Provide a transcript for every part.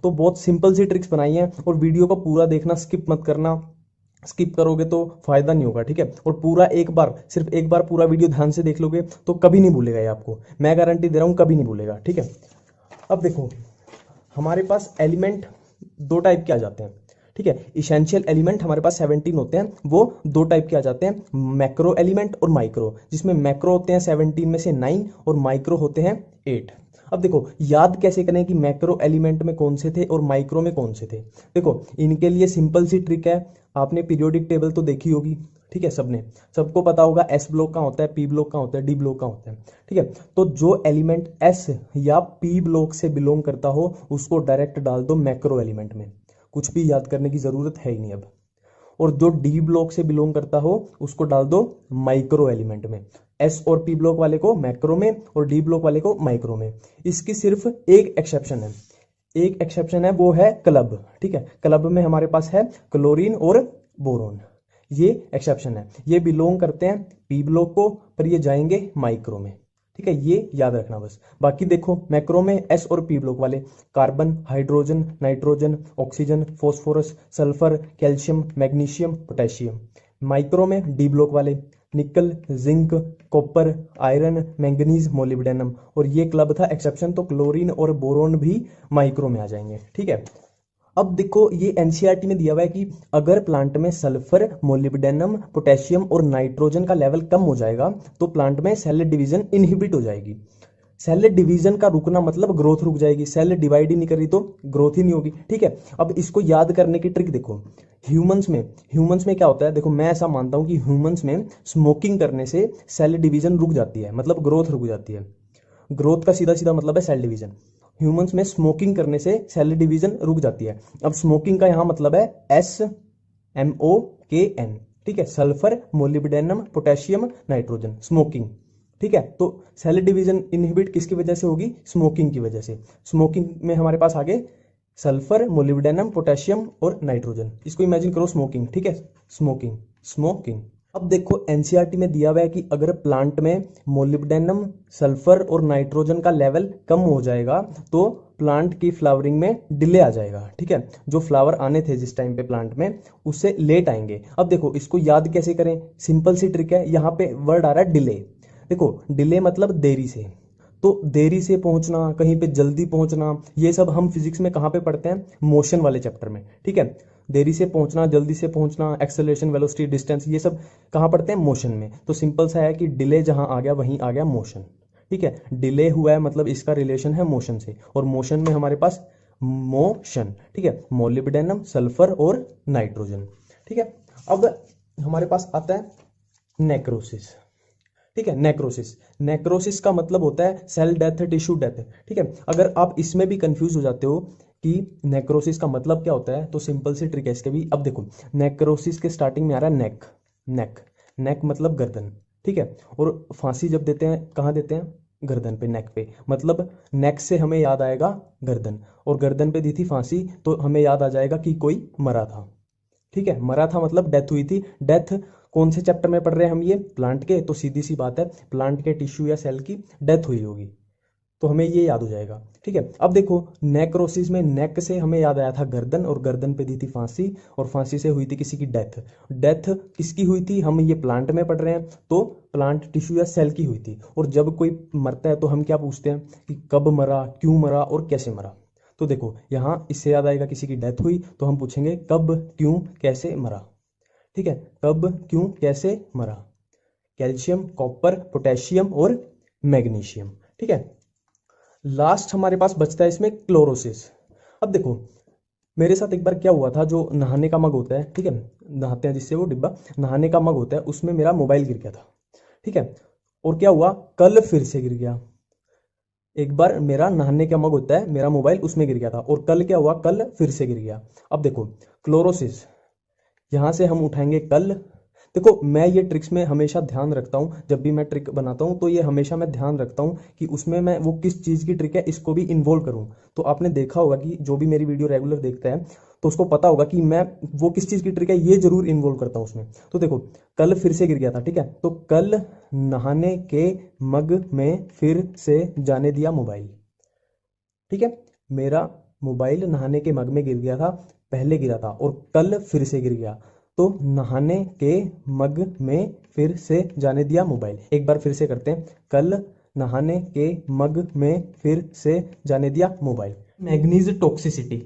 तो बहुत सिंपल सी ट्रिक्स बनाई हैं, और वीडियो को पूरा देखना, स्किप मत करना। स्किप करोगे तो फायदा नहीं होगा, ठीक है। और पूरा एक बार, सिर्फ एक बार पूरा वीडियो ध्यान से देख लोगे तो कभी नहीं भूलेगा ये आपको, मैं गारंटी दे रहा हूँ, कभी नहीं भूलेगा, ठीक है। अब देखो, हमारे पास एलिमेंट दो टाइप के आ जाते हैं, ठीक है। इसेंशियल एलिमेंट हमारे पास 17 होते हैं, वो दो टाइप के आ जाते हैं, मैक्रो एलिमेंट और माइक्रो, जिसमें मैक्रो होते हैं 17 में से 9 और माइक्रो होते हैं 8। अब देखो याद कैसे करें कि मैक्रो एलिमेंट में कौन से थे और माइक्रो में कौन से थे। देखो इनके लिए सिंपल सी ट्रिक है, आपने पीरियोडिक टेबल तो देखी होगी, ठीक है, सबने, सबको पता होगा एस ब्लॉक का होता है, पी ब्लॉक का होता है, डी ब्लॉक का होता है, ठीक है। तो जो एलिमेंट एस या पी ब्लॉक से बिलोंग करता हो उसको डायरेक्ट डाल दो मैक्रो एलिमेंट में, कुछ भी याद करने की जरूरत है ही नहीं अब। और जो डी ब्लॉक से बिलोंग करता हो उसको डाल दो माइक्रो एलिमेंट में, एस और पी ब्लॉक वाले को मैक्रो में और डी ब्लॉक वाले को माइक्रो में। इसकी सिर्फ एक एक्सेप्शन है, एक एक्सेप्शन है, वो है क्लब, ठीक है। क्लब में हमारे पास है क्लोरीन और बोरोन, ये एक्सेप्शन है, ये बिलोंग करते हैं पी ब्लॉक को, पर ये जाएंगे माइक्रो में, ठीक है, ये याद रखना बस। बाकी देखो मैक्रो में एस और पी ब्लॉक वाले carbon, hydrogen, nitrogen, oxygen, phosphorus, sulphur, calcium, magnesium, potassium. Micro में डी ब्लॉक वाले निकल, zinc, copper, iron, manganese, molybdenum. और ये क्लब था एक्सेप्शन, तो क्लोरीन और बोरोन भी माइक्रो में आ जाएंगे, ठीक है। अब देखो ये एनसीईआरटी में दिया हुआ है कि अगर प्लांट में सल्फर, मोलिब्डेनम, पोटेशियम और नाइट्रोजन का लेवल कम हो जाएगा तो प्लांट में सेल डिवीजन इनहिबिट हो जाएगी। सेल डिवीजन का रुकना मतलब ग्रोथ रुक जाएगी, सेल डिवाइड ही नहीं करी तो ग्रोथ ही नहीं होगी, ठीक है। अब इसको याद करने की ट्रिक देखो, ह्यूमंस में क्या होता है, देखो मैं ऐसा मानता हूं कि ह्यूमंस में स्मोकिंग करने से सेल डिवीजन रुक जाती है, मतलब ग्रोथ रुक जाती है। ग्रोथ का सीधा सीधा मतलब है सेल डिवीजन। ह्यूमंस में स्मोकिंग करने से सेल डिवीजन रुक जाती है। अब स्मोकिंग का यहां मतलब है SMOKN, ठीक है, sulphur, molybdenum, potassium, nitrogen, smoking, ठीक है। तो सेल डिवीजन इनहिबिट किसकी वजह से होगी, स्मोकिंग की वजह से। स्मोकिंग में हमारे पास आगे सल्फर, मोलिब्डेनम, पोटेशियम और नाइट्रोजन, इसको इमेजिन करो स्मोकिंग, ठीक है, स्मोकिंग स्मोकिंग। अब देखो एनसीईआरटी में दिया हुआ है कि अगर प्लांट में मोलिब्डेनम, सल्फर और नाइट्रोजन का लेवल कम हो जाएगा तो प्लांट की फ्लावरिंग में डिले आ जाएगा, ठीक है। जो फ्लावर आने थे जिस टाइम पे प्लांट में, उससे लेट आएंगे। अब देखो इसको याद कैसे करें, सिंपल सी ट्रिक है, यहाँ पे वर्ड आ रहा है डिले। देखो डिले मतलब देरी से, तो देरी से पहुंचना, कहीं पे जल्दी पहुंचना, ये सब हम फिजिक्स में कहाँ पे पढ़ते हैं, मोशन वाले चैप्टर में, ठीक है। देरी से पहुंचना, जल्दी से पहुंचना, एक्सेलरेशन, वेलोसिटी, डिस्टेंस, ये सब कहाँ पढ़ते हैं, मोशन में। तो सिंपल सा है कि डिले जहां आ गया वहीं आ गया मोशन, ठीक है। डिले हुआ है मतलब इसका रिलेशन है मोशन से, और मोशन में हमारे पास मोशन, ठीक है, मोलिब्डेनम, सल्फर और नाइट्रोजन, ठीक है। अब हमारे पास आता है नेक्रोसिस, ठीक है। नेक्रोसिस का मतलब होता है सेल डेथ, टिश्यू डेथ, ठीक है। अगर आप इसमें भी कंफ्यूज हो जाते हो कि नेक्रोसिस का मतलब क्या होता है, तो सिंपल सी ट्रिक है इसके भी। अब देखो नेक्रोसिस के स्टार्टिंग में आ रहा है नेक, नेक मतलब गर्दन, ठीक है। और फांसी जब देते हैं कहाँ देते हैं, गर्दन पे, नेक पे, मतलब नेक से हमें याद आएगा गर्दन, और गर्दन पे दी थी फांसी तो हमें याद आ जाएगा कि कोई मरा था, ठीक है। मरा था मतलब डेथ हुई थी। डेथ कौन से चैप्टर में पढ़ रहे हैं हम, ये प्लांट के, तो सीधी सी बात है प्लांट के टिश्यू या सेल की डेथ हुई होगी, तो हमें ये याद हो जाएगा, ठीक है। अब देखो नेक्रोसिस में नेक से हमें याद आया था गर्दन, और गर्दन पे दी थी फांसी, और फांसी से हुई थी किसी की डेथ। डेथ किसकी हुई थी, हम ये प्लांट में पढ़ रहे हैं तो प्लांट टिश्यू या सेल की हुई थी। और जब कोई मरता है तो हम क्या पूछते हैं कि कब मरा, क्यों मरा और कैसे मरा। तो देखो यहाँ इससे याद आएगा किसी की डेथ हुई तो हम पूछेंगे कब, क्यों, कैसे मरा, ठीक है। कब, क्यों, कैसे मरा, कैल्शियम, कॉपर, पोटेशियम और मैग्नीशियम, ठीक है। लास्ट हमारे पास बचता है इसमें क्लोरोसिस। अब देखो मेरे साथ एक बार क्या हुआ था, जो नहाने का मग होता है, ठीक है, नहाते हैं जिससे वो डिब्बा, नहाने का मग होता है, उसमें मेरा मोबाइल गिर गया था, ठीक है। और क्या हुआ, कल फिर से गिर गया। एक बार मेरा नहाने का मग होता है, मेरा मोबाइल उसमें गिर गया था, और कल क्या हुआ, कल फिर से गिर गया। अब देखो क्लोरोसिस, यहां से हम उठाएंगे कल। देखो मैं ये ट्रिक्स में हमेशा ध्यान रखता हूँ, जब भी मैं ट्रिक बनाता हूँ तो ये हमेशा मैं ध्यान रखता हूँ कि उसमें मैं वो किस चीज़ की ट्रिक है इसको भी इन्वॉल्व करूँ। तो आपने देखा होगा कि जो भी मेरी वीडियो रेगुलर देखता है तो उसको पता होगा कि मैं वो किस चीज़ की ट्रिक है ये जरूर इन्वॉल्व करता हूँ उसमें। तो देखो कल फिर से गिर गया था, ठीक है, तो कल नहाने के मग में फिर से जाने दिया मोबाइल, ठीक है। मेरा मोबाइल नहाने के मग में गिर गया था, पहले गिरा था और कल फिर से गिर गया, तो नहाने के मग में फिर से जाने दिया मोबाइल। एक बार फिर से करते हैं, कल नहाने के मग में फिर से जाने दिया मोबाइल। मैग्नीज टॉक्सिसिटी,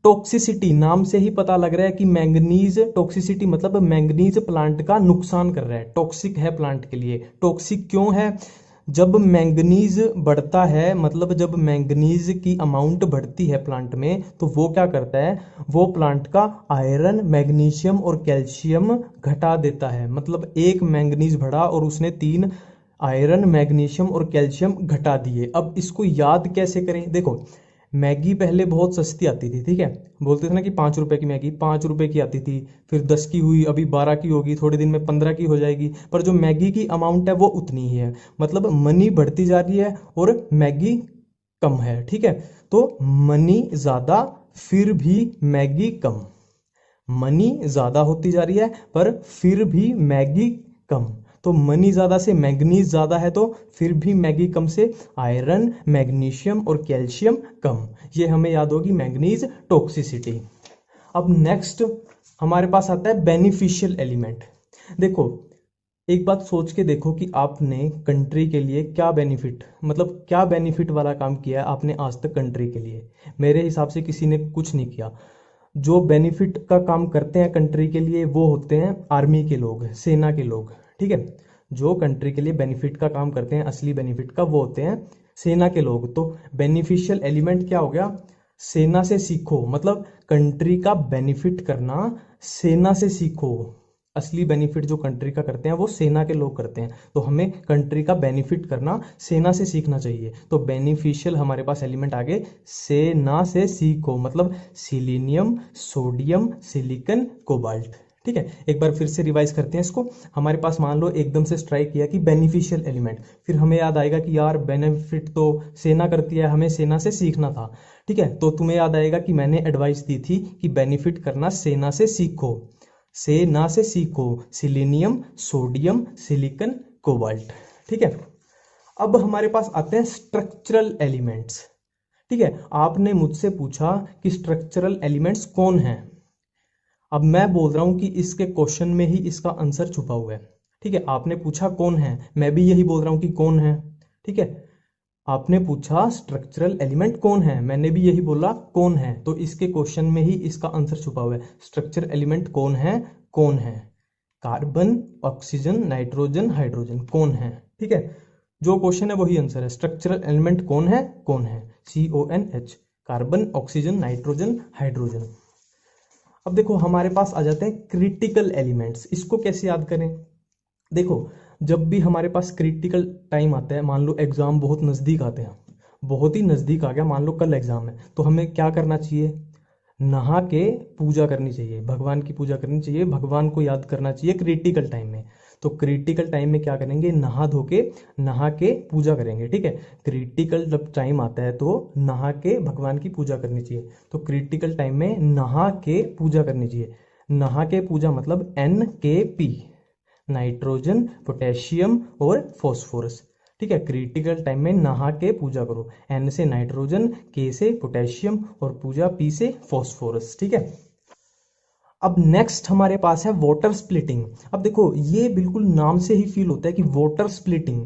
टॉक्सिसिटी नाम से ही पता लग रहा है कि मैंगनीज टॉक्सिसिटी मतलब मैंगनीज प्लांट का नुकसान कर रहा है, टॉक्सिक है प्लांट के लिए। टॉक्सिक क्यों है? जब मैंगनीज बढ़ता है, मतलब जब मैंगनीज की अमाउंट बढ़ती है प्लांट में, तो वो क्या करता है, वो प्लांट का आयरन, मैग्नीशियम और कैल्शियम घटा देता है। मतलब एक मैंगनीज बढ़ा और उसने 3 आयरन, मैग्नीशियम और कैल्शियम घटा दिए। अब इसको याद कैसे करें? देखो, मैगी पहले बहुत सस्ती आती थी, ठीक है, बोलते थे ना कि 5 रुपए की मैगी 5 रुपए की आती थी, फिर 10 की हुई, अभी 12 की होगी, थोड़े दिन में 15 की हो जाएगी, पर जो मैगी की अमाउंट है वो उतनी ही है। मतलब मनी बढ़ती जा रही है और मैगी कम है, ठीक है। तो मनी ज़्यादा फिर भी मैगी कम, मनी ज़्यादा होती जा रही है पर फिर भी मैगी कम। तो मनी ज़्यादा से मैग्नीज ज़्यादा है, तो फिर भी मैगी कम से आयरन, मैग्नीशियम और कैल्शियम कम। ये हमें याद होगी मैग्नीज टॉक्सिसिटी। अब नेक्स्ट हमारे पास आता है बेनिफिशियल एलिमेंट। देखो, एक बात सोच के देखो कि आपने कंट्री के लिए क्या बेनिफिट, मतलब क्या बेनिफिट वाला काम किया है आपने आज तक कंट्री के लिए। मेरे हिसाब से किसी ने कुछ नहीं किया। जो बेनिफिट का काम करते हैं कंट्री के लिए वो होते हैं आर्मी के लोग, सेना के लोग, ठीक है। जो कंट्री के लिए बेनिफिट का काम करते हैं, असली बेनिफिट का, वो होते हैं सेना के लोग। तो बेनिफिशियल एलिमेंट क्या हो गया? सेना से सीखो, मतलब कंट्री का बेनिफिट करना सेना से सीखो। असली बेनिफिट जो कंट्री का करते हैं वो सेना के लोग करते हैं, तो हमें कंट्री का बेनिफिट करना सेना से सीखना चाहिए। तो बेनिफिशियल हमारे पास एलिमेंट आगे सेना से सीखो, मतलब सिलीनियम, सोडियम, सिलिकन, कोबाल्ट, ठीक है। एक बार फिर से रिवाइज करते हैं इसको। हमारे पास मान लो एकदम से स्ट्राइक किया कि बेनिफिशियल एलिमेंट, फिर हमें याद आएगा कि यार बेनिफिट तो सेना करती है, हमें सेना से सीखना था, ठीक है। तो तुम्हें याद आएगा कि मैंने एडवाइस दी थी कि बेनिफिट करना सेना से सीखो, सेना से सीखो, सिलीनियम, सोडियम, सिलिकन, कोबाल्ट, ठीक है। अब हमारे पास आते हैं स्ट्रक्चरल एलिमेंट्स, ठीक है। आपने मुझसे पूछा कि स्ट्रक्चरल एलिमेंट्स कौन हैं। अब मैं बोल रहा हूं कि इसके क्वेश्चन में ही इसका आंसर छुपा हुआ है, ठीक है। आपने पूछा कौन है, मैं भी यही बोल रहा हूं कि कौन है, ठीक है। आपने पूछा स्ट्रक्चरल एलिमेंट कौन है, मैंने भी यही बोला कौन है, तो इसके क्वेश्चन में ही इसका आंसर छुपा हुआ है। स्ट्रक्चरल एलिमेंट कौन है? कौन है? कार्बन, ऑक्सीजन, नाइट्रोजन, हाइड्रोजन, कौन है, ठीक है। जो क्वेश्चन है वही आंसर है। स्ट्रक्चरल एलिमेंट कौन है? कौन है, CONH, carbon, oxygen, nitrogen, hydrogen. अब देखो हमारे पास आ जाते हैं क्रिटिकल एलिमेंट्स। इसको कैसे याद करें? देखो, जब भी हमारे पास क्रिटिकल टाइम आता है, मान लो एग्जाम बहुत नज़दीक आते हैं, बहुत ही नज़दीक आ गया, मान लो कल एग्जाम है, तो हमें क्या करना चाहिए? नहा के पूजा करनी चाहिए, भगवान की पूजा करनी चाहिए, भगवान को याद करना चाहिए क्रिटिकल टाइम में। तो क्रिटिकल टाइम में क्या करेंगे? नहा के पूजा करेंगे, ठीक है। क्रिटिकल जब टाइम आता है तो नहा के भगवान की पूजा करनी चाहिए। तो क्रिटिकल टाइम में नहा के पूजा करनी चाहिए। नहा के पूजा मतलब NKP, नाइट्रोजन, पोटेशियम और फॉस्फोरस, ठीक है। क्रिटिकल टाइम में नहा के पूजा करो, N से नाइट्रोजन, K से पोटेशियम और पूजा P से फॉस्फोरस, ठीक है। अब नेक्स्ट हमारे पास है वाटर स्प्लिटिंग। अब देखो, ये बिल्कुल नाम से ही फील होता है कि वाटर स्प्लिटिंग।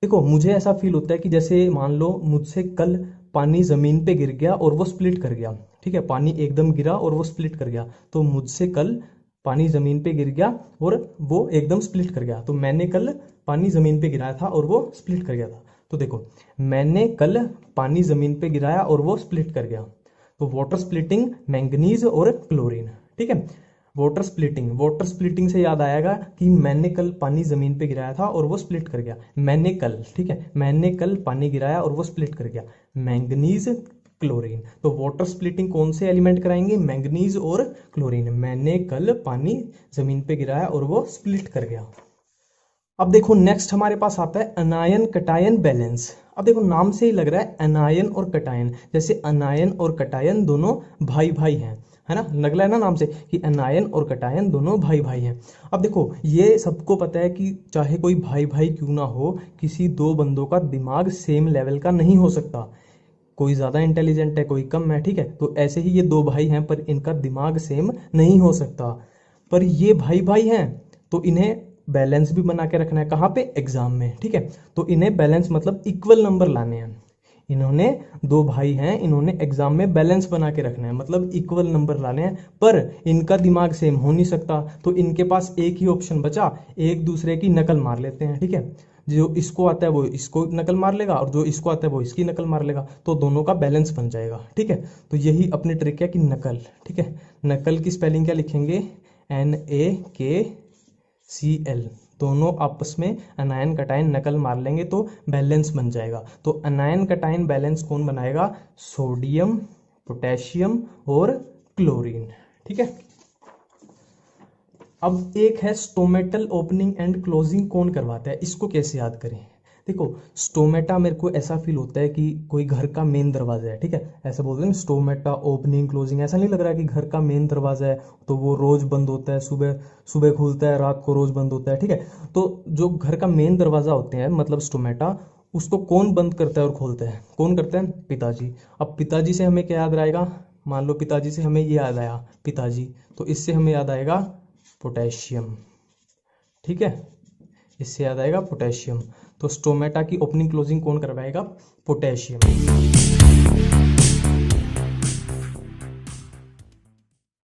देखो, मुझे ऐसा फील होता है कि जैसे मान लो मुझसे कल पानी जमीन पे गिर गया और वो स्प्लिट कर गया, ठीक है। पानी एकदम गिरा और वो स्प्लिट कर गया, तो मुझसे कल पानी जमीन पे गिर गया और वो एकदम स्प्लिट कर गया। तो मैंने कल पानी जमीन पे गिराया था और वो स्प्लिट कर गया था। तो देखो, मैंने कल पानी जमीन पे गिराया और वो स्प्लिट कर गया। तो वाटर स्प्लिटिंग, मैंगनीज और क्लोरीन, ठीक है। वाटर स्प्लिटिंग से याद आएगा कि मैंने कल पानी जमीन पे गिराया था और वो स्प्लिट कर गया। मैंने कल, ठीक है, मैंने कल पानी गिराया और वो स्प्लिट कर गया। Manganese, chlorine. तो वाटर स्प्लिटिंग कौन से एलिमेंट कराएंगे? मैंगनीज और क्लोरीन। मैंने कल पानी जमीन पे गिराया और वो स्प्लिट कर गया। अब देखो नेक्स्ट हमारे पास आता है अनायन कटायन बैलेंस। अब देखो, नाम से ही लग रहा है अनायन और कटायन, जैसे अनायन और कटायन दोनों भाई भाई हैं, है ना। लग रहा है ना नाम से कि अनायन और कटायन दोनों भाई भाई हैं। अब देखो, ये सबको पता है कि चाहे कोई भाई भाई क्यों ना हो, किसी दो बंदों का दिमाग सेम लेवल का नहीं हो सकता। कोई ज़्यादा इंटेलिजेंट है, कोई कम है, ठीक है। तो ऐसे ही ये दो भाई हैं पर इनका दिमाग सेम नहीं हो सकता, पर ये भाई भाई हैं तो इन्हें बैलेंस भी बना के रखना है, कहाँ पे, एग्जाम में, ठीक है। तो इन्हें बैलेंस मतलब इक्वल नंबर लाने हैं। इन्होंने दो भाई हैं, इन्होंने एग्जाम में बैलेंस बना के रखना है, मतलब इक्वल नंबर लाने हैं, पर इनका दिमाग सेम हो नहीं सकता। तो इनके पास एक ही ऑप्शन बचा, एक दूसरे की नकल मार लेते हैं, ठीक है। जो इसको आता है वो इसको नकल मार लेगा और जो इसको आता है वो इसकी नकल मार लेगा, तो दोनों का बैलेंस बन जाएगा, ठीक है। तो यही अपनी ट्रिक है कि नकल, ठीक है। नकल की स्पेलिंग क्या लिखेंगे, NaKCl। दोनों आपस में अनायन कटायन नकल मार लेंगे तो बैलेंस बन जाएगा। तो अनायन कटायन बैलेंस कौन बनाएगा, सोडियम, पोटेशियम और क्लोरीन, ठीक है। अब एक है स्टोमेटल ओपनिंग एंड क्लोजिंग, कौन करवाता है, इसको कैसे याद करें। देखो स्टोमेटा मेरे को ऐसा फील होता है कि कोई घर का मेन दरवाजा है, ठीक है, ऐसा बोलते हैं ना स्टोमेटा ओपनिंग क्लोजिंग, ऐसा नहीं लग रहा है कि घर का मेन दरवाजा है तो वो रोज बंद होता है, सुबह सुबह खुलता है, रात को रोज बंद होता है, ठीक है। तो जो घर का मेन दरवाजा होते हैं मतलब स्टोमेटा, उसको कौन बंद करता है और खोलता है, कौन करता है, पिताजी। अब पिताजी से हमें क्या याद आएगा, मान लो पिताजी से हमें ये याद आया पिताजी, तो इससे हमें याद आएगा पोटेशियम, ठीक है, इससे याद आएगा पोटेशियम। तो स्टोमेटा की ओपनिंग क्लोजिंग कौन करवाएगा, पोटेशियम।